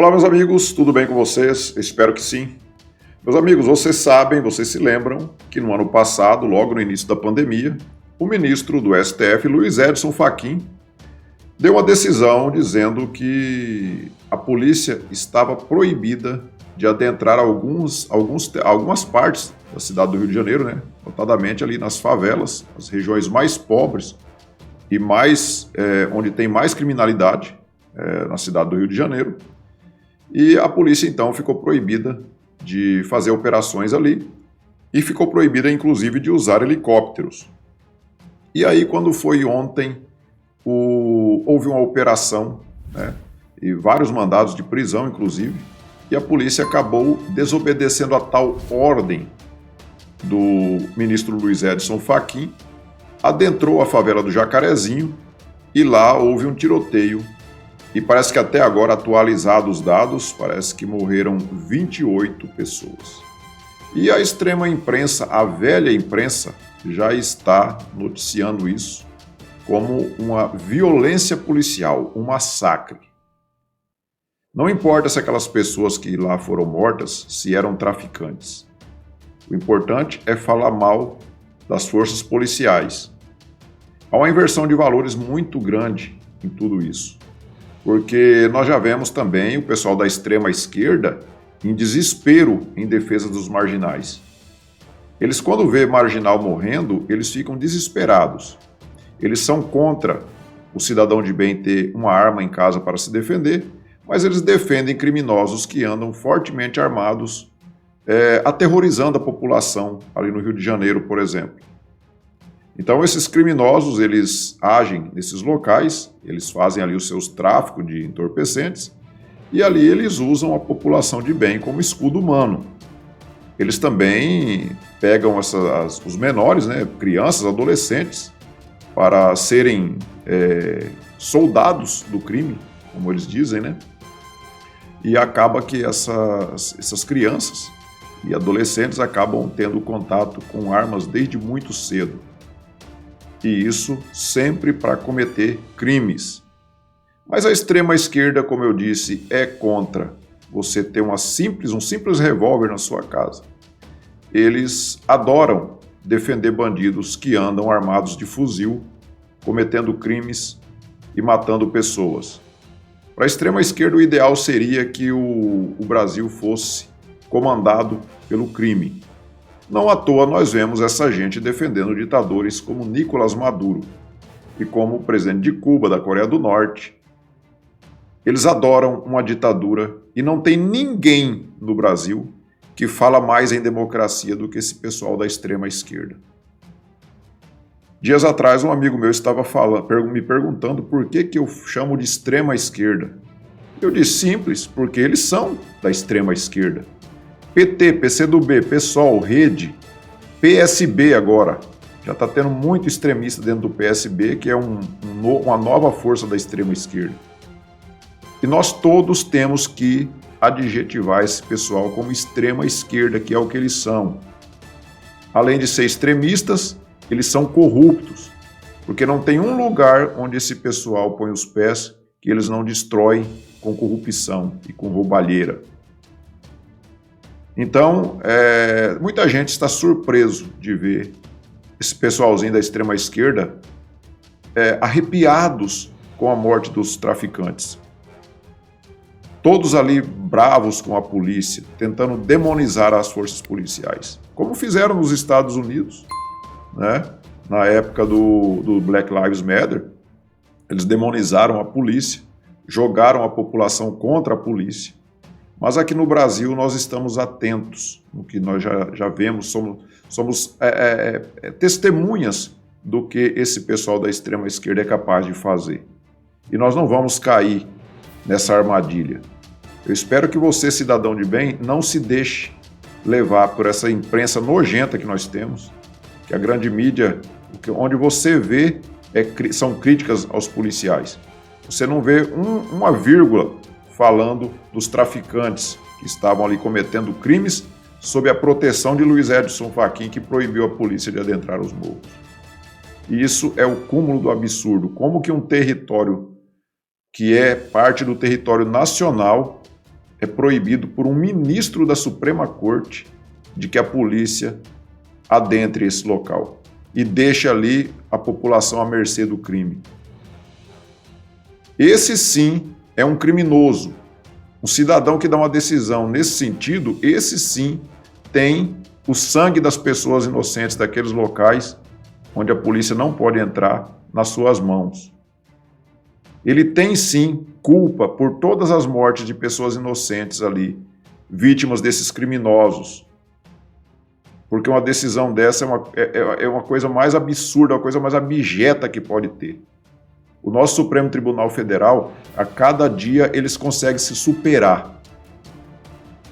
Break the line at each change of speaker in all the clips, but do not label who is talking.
Olá, meus amigos, tudo bem com vocês? Espero que sim. Meus amigos, vocês sabem, vocês se lembram que no ano passado, logo no início da pandemia, o ministro do STF, Luiz Edson Fachin, deu uma decisão dizendo que a polícia estava proibida de adentrar algumas partes da cidade do Rio de Janeiro, né? Notadamente ali nas favelas, as regiões mais pobres e onde tem mais criminalidade na cidade do Rio de Janeiro. E a polícia, então, ficou proibida de fazer operações ali e ficou proibida, inclusive, de usar helicópteros. E aí, quando foi ontem, houve uma operação, né, e vários mandados de prisão, inclusive, e a polícia acabou desobedecendo a tal ordem do ministro Luiz Edson Fachin, adentrou a favela do Jacarezinho e lá houve um tiroteio. E parece que até agora, atualizados os dados, parece que morreram 28 pessoas. E a extrema imprensa, a velha imprensa, já está noticiando isso como uma violência policial, um massacre. Não importa se aquelas pessoas que lá foram mortas, se eram traficantes. O importante é falar mal das forças policiais. Há uma inversão de valores muito grande em tudo isso. Porque nós já vemos também o pessoal da extrema esquerda em desespero em defesa dos marginais. Eles, quando vê marginal morrendo, eles ficam desesperados. Eles são contra o cidadão de bem ter uma arma em casa para se defender, mas eles defendem criminosos que andam fortemente armados, aterrorizando a população ali no Rio de Janeiro, por exemplo. Então, esses criminosos, eles agem nesses locais, eles fazem ali os seus tráficos de entorpecentes e ali eles usam a população de bem como escudo humano. Eles também pegam os menores, né, crianças, adolescentes, para serem soldados do crime, como eles dizem, né? E acaba que essas crianças e adolescentes acabam tendo contato com armas desde muito cedo. E isso sempre para cometer crimes. Mas a extrema esquerda, como eu disse, é contra você ter um simples revólver na sua casa. Eles adoram defender bandidos que andam armados de fuzil, cometendo crimes e matando pessoas. Para a extrema esquerda, o ideal seria que o Brasil fosse comandado pelo crime. Não à toa nós vemos essa gente defendendo ditadores como Nicolás Maduro e como o presidente de Cuba, da Coreia do Norte. Eles adoram uma ditadura e não tem ninguém no Brasil que fala mais em democracia do que esse pessoal da extrema esquerda. Dias atrás, um amigo meu estava me perguntando por que eu chamo de extrema esquerda. Eu disse simples, porque eles são da extrema esquerda. PT, PCdoB, PSOL, Rede, PSB agora. Já está tendo muito extremista dentro do PSB, que é uma nova força da extrema esquerda. E nós todos temos que adjetivar esse pessoal como extrema esquerda, que é o que eles são. Além de ser extremistas, eles são corruptos, porque não tem um lugar onde esse pessoal põe os pés que eles não destroem com corrupção e com roubalheira. Então, muita gente está surpreso de ver esse pessoalzinho da extrema esquerda arrepiados com a morte dos traficantes. Todos ali bravos com a polícia, tentando demonizar as forças policiais, como fizeram nos Estados Unidos, né? Na época do Black Lives Matter, eles demonizaram a polícia, jogaram a população contra a polícia. Mas aqui no Brasil nós estamos atentos no que nós já vemos, somos testemunhas do que esse pessoal da extrema esquerda é capaz de fazer. E nós não vamos cair nessa armadilha. Eu espero que você, cidadão de bem, não se deixe levar por essa imprensa nojenta que nós temos, que a grande mídia, onde você vê são críticas aos policiais. Você não vê uma vírgula falando dos traficantes que estavam ali cometendo crimes sob a proteção de Luiz Edson Fachin, que proibiu a polícia de adentrar os morros. E isso é o cúmulo do absurdo. Como que um território que é parte do território nacional é proibido por um ministro da Suprema Corte de que a polícia adentre esse local e deixe ali a população à mercê do crime. Esse sim é um criminoso. Um cidadão que dá uma decisão nesse sentido, esse sim tem o sangue das pessoas inocentes daqueles locais onde a polícia não pode entrar nas suas mãos. Ele tem sim culpa por todas as mortes de pessoas inocentes ali, vítimas desses criminosos. Porque uma decisão dessa é uma coisa mais absurda, uma coisa mais abjeta que pode ter. O nosso Supremo Tribunal Federal, a cada dia, eles conseguem se superar.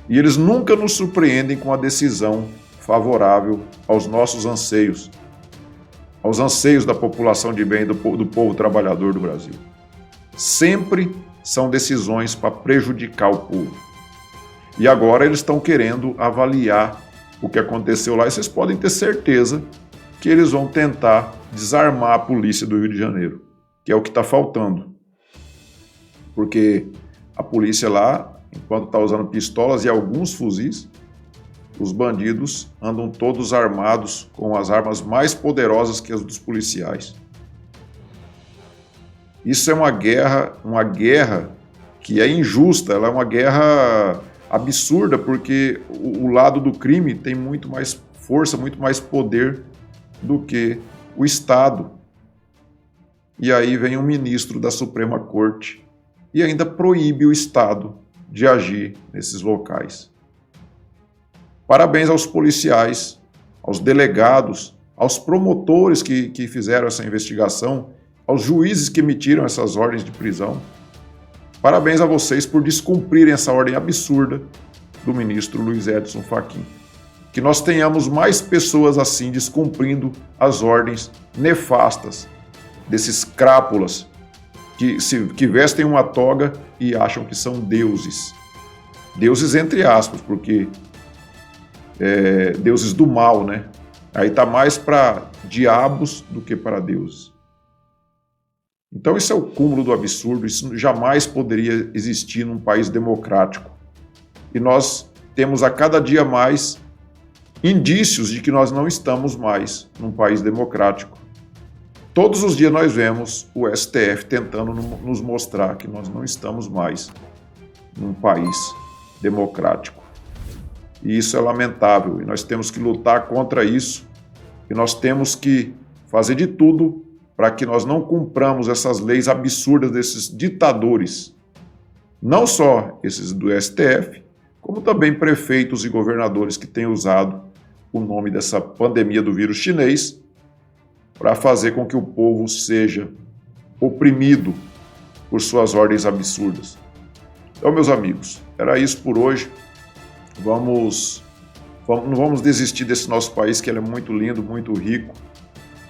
E eles nunca nos surpreendem com a decisão favorável aos nossos anseios, aos anseios da população de bem, do povo trabalhador do Brasil. Sempre são decisões para prejudicar o povo. E agora eles estão querendo avaliar o que aconteceu lá, e vocês podem ter certeza que eles vão tentar desarmar a polícia do Rio de Janeiro, que é o que está faltando. Porque a polícia lá, enquanto está usando pistolas e alguns fuzis, os bandidos andam todos armados com as armas mais poderosas que as dos policiais. Isso é uma guerra que é injusta, ela é uma guerra absurda, porque o lado do crime tem muito mais força, muito mais poder do que o Estado. E aí vem um ministro da Suprema Corte e ainda proíbe o Estado de agir nesses locais. Parabéns aos policiais, aos delegados, aos promotores que fizeram essa investigação, aos juízes que emitiram essas ordens de prisão. Parabéns a vocês por descumprirem essa ordem absurda do ministro Luiz Edson Fachin. Que nós tenhamos mais pessoas assim descumprindo as ordens nefastas desses crápulas que vestem uma toga e acham que são deuses. Deuses entre aspas, porque deuses do mal, né? Aí está mais para diabos do que para deuses. Então isso é o cúmulo do absurdo, isso jamais poderia existir num país democrático. E nós temos a cada dia mais indícios de que nós não estamos mais num país democrático. Todos os dias nós vemos o STF tentando nos mostrar que nós não estamos mais num país democrático. E isso é lamentável, e nós temos que lutar contra isso, e nós temos que fazer de tudo para que nós não cumpramos essas leis absurdas desses ditadores, não só esses do STF, como também prefeitos e governadores que têm usado o nome dessa pandemia do vírus chinês para fazer com que o povo seja oprimido por suas ordens absurdas. Então, meus amigos, era isso por hoje. Não vamos desistir desse nosso país, que ele é muito lindo, muito rico,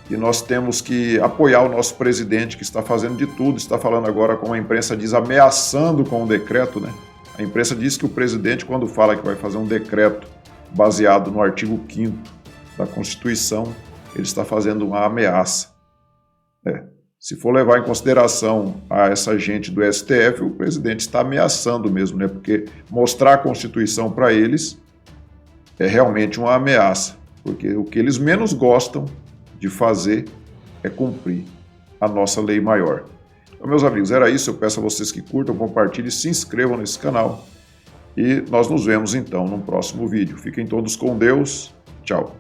e nós temos que apoiar o nosso presidente, que está fazendo de tudo, está falando agora, como a imprensa diz, ameaçando com um decreto, né? A imprensa diz que o presidente, quando fala que vai fazer um decreto baseado no artigo 5º da Constituição, ele está fazendo uma ameaça. Se for levar em consideração a essa gente do STF, o presidente está ameaçando mesmo, né? Porque mostrar a Constituição para eles é realmente uma ameaça, porque o que eles menos gostam de fazer é cumprir a nossa lei maior. Então, meus amigos, era isso. Eu peço a vocês que curtam, compartilhem, se inscrevam nesse canal e nós nos vemos então no próximo vídeo. Fiquem todos com Deus. Tchau.